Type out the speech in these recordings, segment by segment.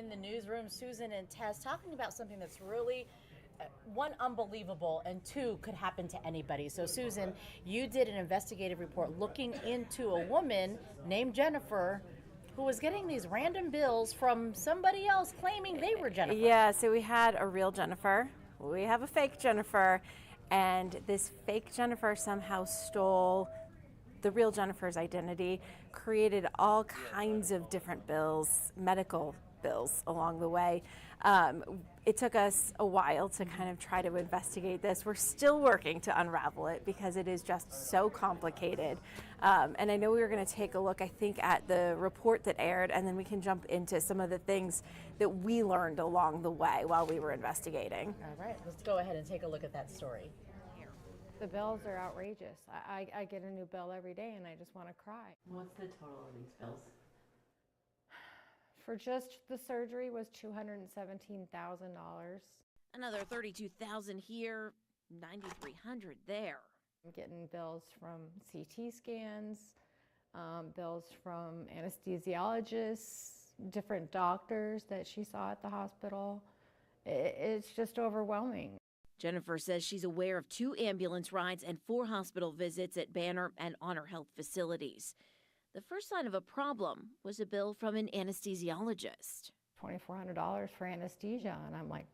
in the newsroom, Susan and Tess, talking about something that's really, one, unbelievable, and two, could happen to anybody. So Susan, you did an investigative report looking into a woman named Jennifer who was getting these random bills from somebody else claiming they were Jennifer. Yeah, so we had a real Jennifer, we have a fake Jennifer, and this fake Jennifer somehow stole the real Jennifer's identity, created all kinds of different bills, medical bills along the way. It took us a while to kind of try to investigate this. We're still working to unravel it because it is just so complicated. And I know we were going to take a look, I think, at the report that aired, and then we can jump into some of the things that we learned along the way while we were investigating. All right, let's go ahead and take a look at that story. The bills are outrageous. I get a new bill every day and I just want to cry. What's the total of these bills? For just the surgery was $217,000. Another $32,000 here, $9,300 there. I'm getting bills from CT scans, bills from anesthesiologists, different doctors that she saw at the hospital. It's just overwhelming. Jennifer says she's aware of 2 ambulance rides and 4 hospital visits at Banner and Honor Health facilities. The first sign of a problem was a bill from an anesthesiologist. $2,400 for anesthesia, and I'm like,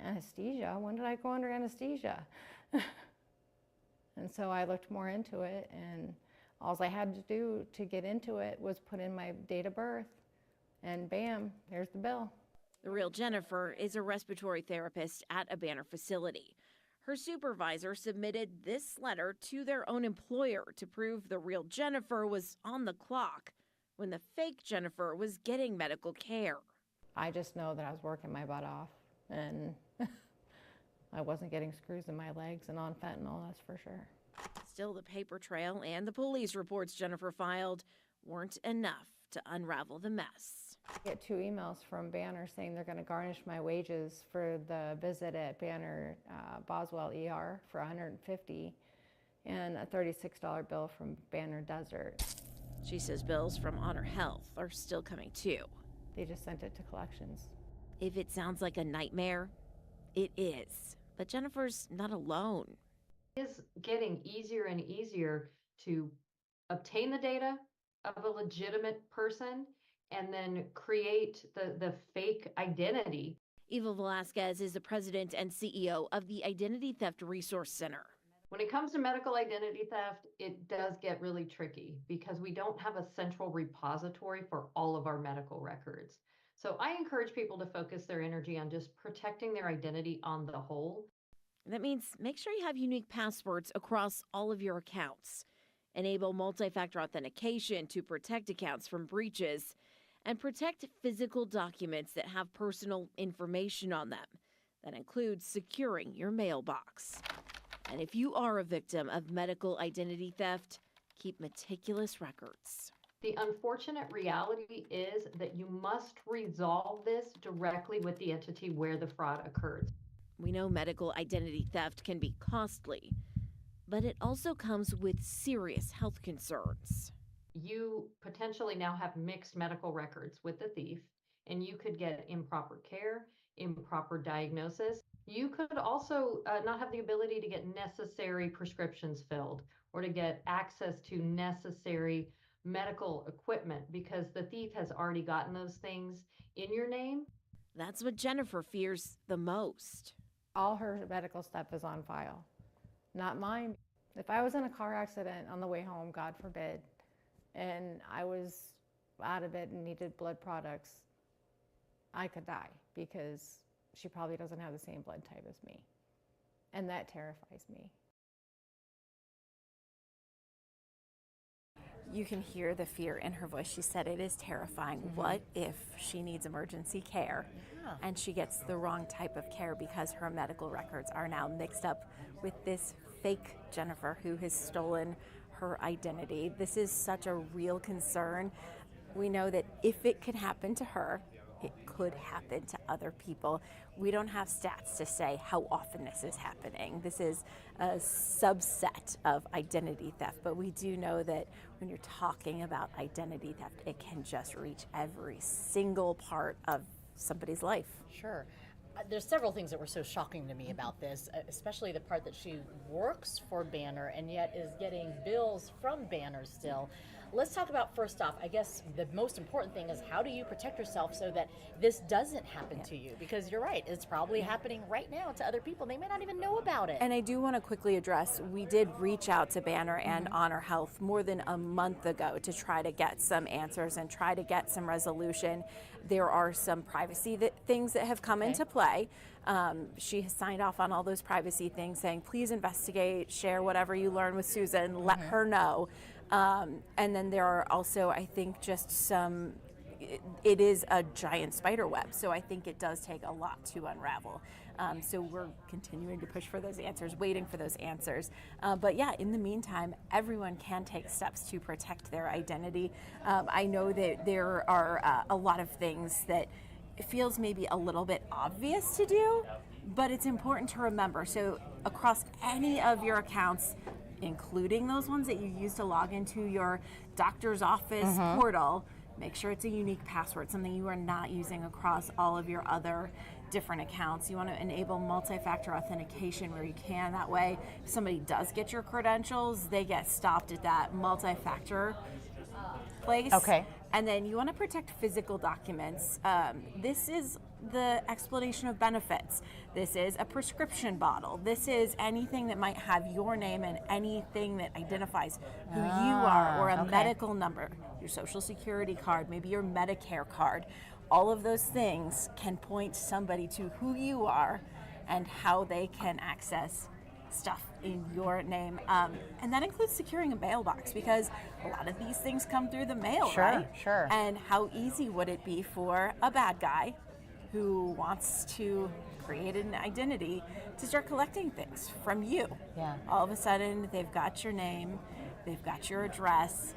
anesthesia? When did I go under anesthesia? And so I looked more into it, and all I had to do to get into it was put in my date of birth, and bam, there's the bill. The real Jennifer is a respiratory therapist at a Banner facility. Her supervisor submitted this letter to their own employer to prove the real Jennifer was on the clock when the fake Jennifer was getting medical care. I just know that I was working my butt off, and I wasn't getting screws in my legs and on fentanyl, that's for sure. Still, the paper trail and the police reports Jennifer filed weren't enough to unravel the mess. I get 2 emails from Banner saying they're going to garnish my wages for the visit at Banner Boswell ER for $150 and a $36 bill from Banner Desert. She says bills from Honor Health are still coming too. They just sent it to collections. If it sounds like a nightmare, it is. But Jennifer's not alone. It is getting easier and easier to obtain the data of a legitimate person and then create the fake identity. Eva Velasquez is the president and CEO of the Identity Theft Resource Center. When it comes to medical identity theft, it does get really tricky because we don't have a central repository for all of our medical records. So I encourage people to focus their energy on just protecting their identity on the whole. That means make sure you have unique passwords across all of your accounts. Enable multi-factor authentication to protect accounts from breaches, and protect physical documents that have personal information on them. That includes securing your mailbox. And if you are a victim of medical identity theft, keep meticulous records. The unfortunate reality is that you must resolve this directly with the entity where the fraud occurred. We know medical identity theft can be costly, but it also comes with serious health concerns. You potentially now have mixed medical records with the thief, and you could get improper care, improper diagnosis. You could also not have the ability to get necessary prescriptions filled or to get access to necessary medical equipment because the thief has already gotten those things in your name. That's what Jennifer fears the most. All her medical stuff is on file, not mine. If I was in a car accident on the way home, God forbid, and I was out of it and needed blood products, I could die because she probably doesn't have the same blood type as me. And that terrifies me. You can hear the fear in her voice. She said it is terrifying. What if she needs emergency care and she gets the wrong type of care because her medical records are now mixed up with this fake Jennifer who has stolen her identity? This is such a real concern. We know that if it could happen to her, it could happen to other people. We don't have stats to say how often this is happening. This is a subset of identity theft, but we do know that when you're talking about identity theft, it can just reach every single part of somebody's life. Sure. There's several things that were so shocking to me about this, especially the part that she works for Banner and yet is getting bills from Banner still. Let's talk about, first off, I guess the most important thing is, how do you protect yourself so that this doesn't happen to you? Because you're right, it's probably happening right now to other people. They may not even know about it. And I do want to quickly address, we did reach out to Banner and Honor Health more than a month ago to try to get some answers and try to get some resolution. There are some privacy things that have come into play. She has signed off on all those privacy things, saying, please investigate, share whatever you learn with Susan, let her know. And then there are also, I think, just some, it is a giant spider web, so I think it does take a lot to unravel. So we're continuing to push for those answers, waiting for those answers. But yeah, in the meantime, everyone can take steps to protect their identity. I know that there are a lot of things that it feels maybe a little bit obvious to do, but it's important to remember. So across any of your accounts, including those ones that you use to log into your doctor's office portal, make sure it's a unique password, something you are not using across all of your other different accounts. You want to enable multi-factor authentication where you can. That way, if somebody does get your credentials, they get stopped at that multi-factor place. Okay. And then you want to protect physical documents. This is the explanation of benefits. This is a prescription bottle. This is anything that might have your name and anything that identifies who you are, or a medical number, your social security card, maybe your Medicare card. All of those things can point somebody to who you are and how they can access stuff in your name. And that includes securing a mailbox, because a lot of these things come through the mail, right? Sure. And how easy would it be for a bad guy who wants to create an identity to start collecting things from you? Yeah. All of a sudden, they've got your name, they've got your address.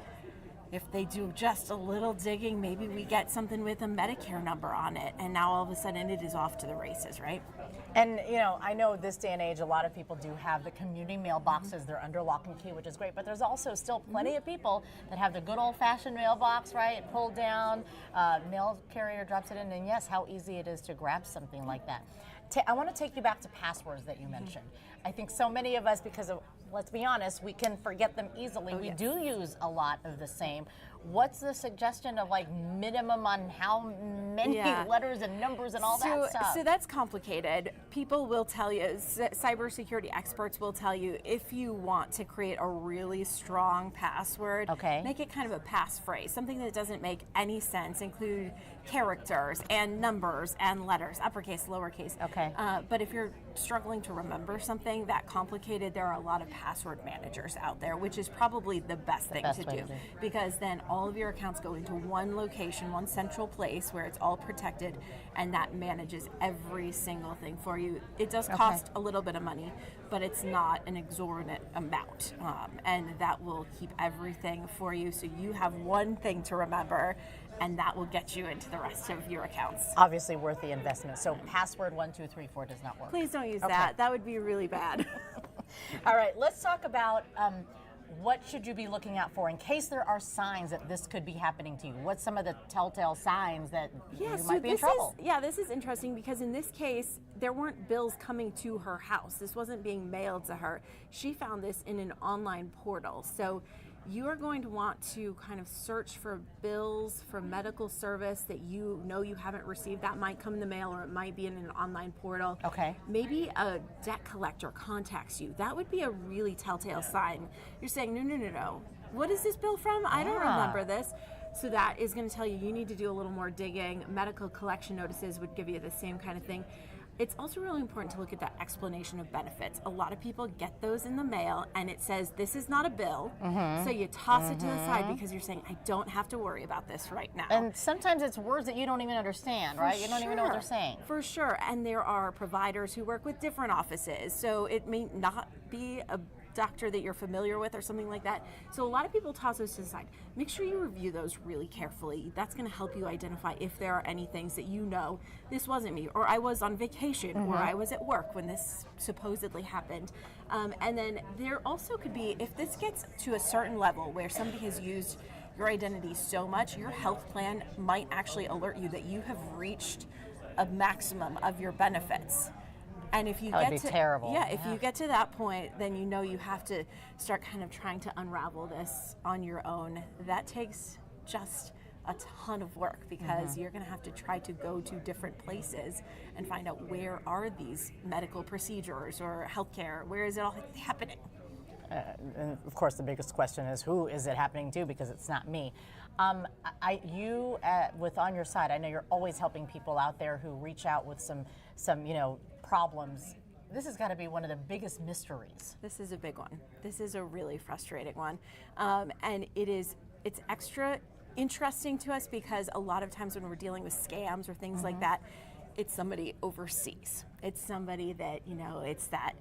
If they do just a little digging, maybe we get something with a Medicare number on it, and now all of a sudden it is off to the races, right? And, I know this day and age, a lot of people do have the community mailboxes. They're under lock and key, which is great. But there's also still plenty of people that have the good old-fashioned mailbox, right? Pulled down, mail carrier drops it in. And yes, how easy it is to grab something like that. I want to take you back to passwords that you mentioned. I think so many of us, because of, let's be honest, we can forget them easily. We do use a lot of the same. What's the suggestion of minimum on how many letters and numbers and all that stuff? So that's complicated. People will tell you, cybersecurity experts will tell you, if you want to create a really strong password, make it kind of a passphrase, something that doesn't make any sense, include characters and numbers and letters, uppercase, lowercase. But if you're struggling to remember something that complicated, there are a lot of password managers out there, which is probably the best thing to do, because then all of your accounts go into one location, one central place where it's all protected, and that manages every single thing for you. It does cost a little bit of money, but it's not an exorbitant amount, and that will keep everything for you, so you have one thing to remember, and that will get you into the rest of your accounts. Obviously worth the investment. So password 1234 does not work. Please don't use that. That would be really bad. All right, let's talk about what should you be looking out for in case there are signs that this could be happening to you. What's some of the telltale signs that you might be in trouble? This is interesting, because in this case, there weren't bills coming to her house. This wasn't being mailed to her. She found this in an online portal. So you are going to want to kind of search for bills for medical service that you know you haven't received. That might come in the mail, or it might be in an online portal. Maybe a debt collector contacts you. That would be a really telltale sign. You're saying, no. What is this bill from? I don't remember this. So that is going to tell you need to do a little more digging. Medical collection notices would give you the same kind of thing. It's also really important to look at that explanation of benefits. A lot of people get those in the mail and it says, this is not a bill. So you toss it to the side because you're saying, I don't have to worry about this right now. And sometimes it's words that you don't even understand, right? You don't even know what they're saying. For sure. And there are providers who work with different offices. So it may not be a doctor that you're familiar with or something like that. So a lot of people toss those to the side. Make sure you review those really carefully. That's going to help you identify if there are any things that you know, this wasn't me, or I was on vacation, or I was at work when this supposedly happened. And then there also could be, if this gets to a certain level where somebody has used your identity so much, your health plan might actually alert you that you have reached a maximum of your benefits. And if you That would get be to terrible. if you get to that point, then you know you have to start kind of trying to unravel this on your own. That takes just a ton of work, because you're going to have to try to go to different places and find out where are these medical procedures or healthcare, where is it all happening? And of course, the biggest question is, who is it happening to? Because it's not me. With On Your Side, I know you're always helping people out there who reach out with some problems. This has got to be one of the biggest mysteries. This is a big one. This is a really frustrating one, and it's extra interesting to us because a lot of times when we're dealing with scams or things like that, it's somebody overseas. It's somebody that it's that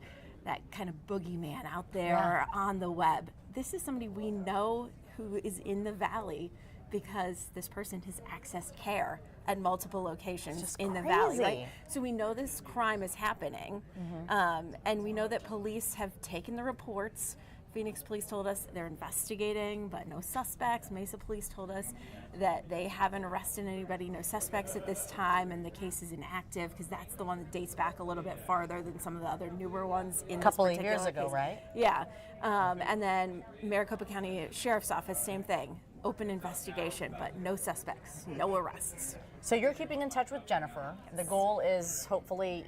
kind of boogeyman out there on the web. This is somebody we know who is in the valley because this person has accessed care at multiple locations in the valley. Right? So we know this crime is happening, and we know that police have taken the reports. Phoenix police told us they're investigating, but no suspects. Mesa police told us that they haven't arrested anybody, no suspects at this time, and the case is inactive because that's the one that dates back a little bit farther than some of the other newer ones in this Couple of particular years ago, case. right? Yeah, and then Maricopa County Sheriff's Office, same thing. Open investigation, but no suspects, no arrests. So you're keeping in touch with Jennifer. Yes. The goal is hopefully,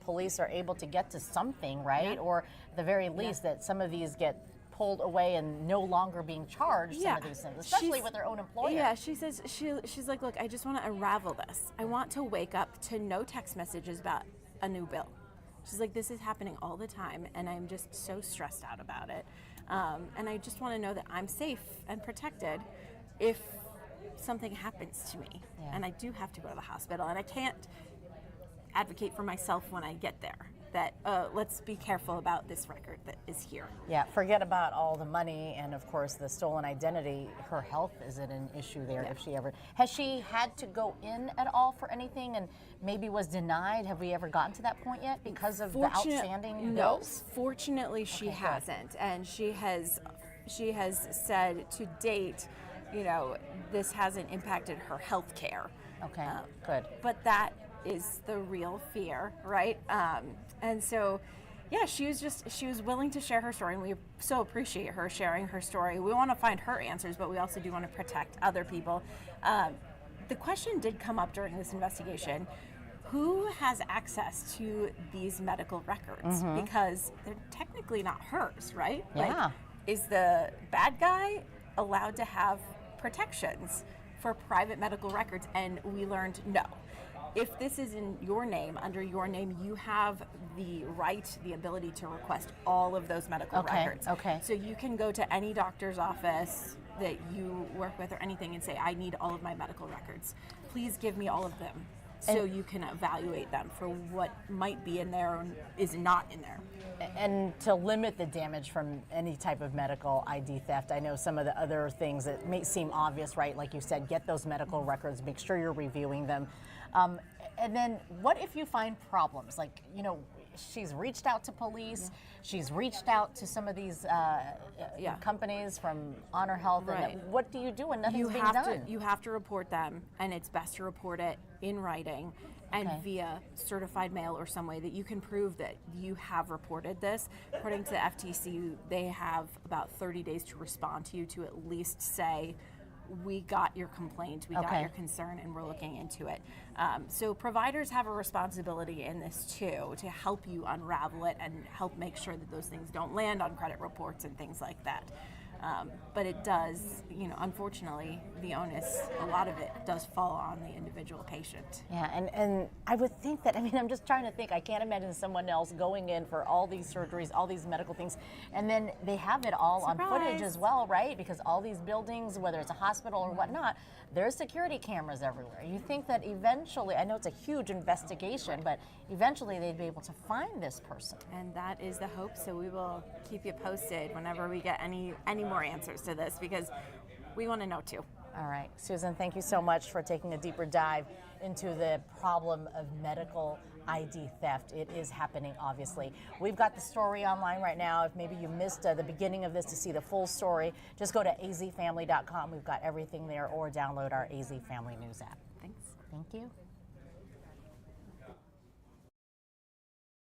police are able to get to something, right? Or at the very least that some of these get pulled away and no longer being charged some of these things, especially with their own employer. Yeah, she says she's like, look, I just want to unravel this. I want to wake up to no text messages about a new bill. She's like, this is happening all the time, and I'm just so stressed out about it. And I just want to know that I'm safe and protected if something happens to me. Yeah. And I do have to go to the hospital, and I can't advocate for myself when I get there. That let's be careful about this record that is here. Yeah, forget about all the money and of course the stolen identity. Her health isn't an issue there if she ever. Has she had to go in at all for anything and maybe was denied? Have we ever gotten to that point yet because of the outstanding bills? Fortunately she hasn't. And she has said to date, this hasn't impacted her health care. Okay, good. But that is the real fear, right? And so, yeah, she was willing to share her story, and we so appreciate her sharing her story. We want to find her answers, but we also do want to protect other people. The question did come up during this investigation: who has access to these medical records? Because they're technically not hers, right? Yeah. Like, is the bad guy allowed to have protections for private medical records? And we learned no. If this is in your name, under your name, you have the right, the ability to request all of those medical records. Okay. So you can go to any doctor's office that you work with or anything and say, I need all of my medical records. Please give me all of them. So you can evaluate them for what might be in there or is not in there. And to limit the damage from any type of medical ID theft, I know some of the other things that may seem obvious, right? Like you said, get those medical records, make sure you're reviewing them. And then what if you find problems? Like, she's reached out to police, she's reached out to some of these companies from Honor Health. Right. And what do you do when nothing's being done? You have to report them, and it's best to report it in writing and via certified mail or some way that you can prove that you have reported this. According to the FTC, they have about 30 days to respond to you to at least say, we got your complaint, we got your concern, and we're looking into it. So providers have a responsibility in this too, to help you unravel it and help make sure that those things don't land on credit reports and things like that. But it does, unfortunately, the onus, a lot of it does fall on the individual patient. Yeah, and I would think that, I'm just trying to think, I can't imagine someone else going in for all these surgeries, all these medical things, and then they have it all on footage as well, right? Because all these buildings, whether it's a hospital or whatnot, there's security cameras everywhere. You think that eventually, I know it's a huge investigation, but eventually they'd be able to find this person. And that is the hope, so we will keep you posted whenever we get any more answers to this, because we want to know too. All right, Susan, thank you so much for taking a deeper dive into the problem of medical ID theft. It is happening, obviously. We've got the story online right now. If maybe you missed the beginning of this to see the full story, just go to azfamily.com. We've got everything there, or download our AZ Family News app. Thanks. Thank you.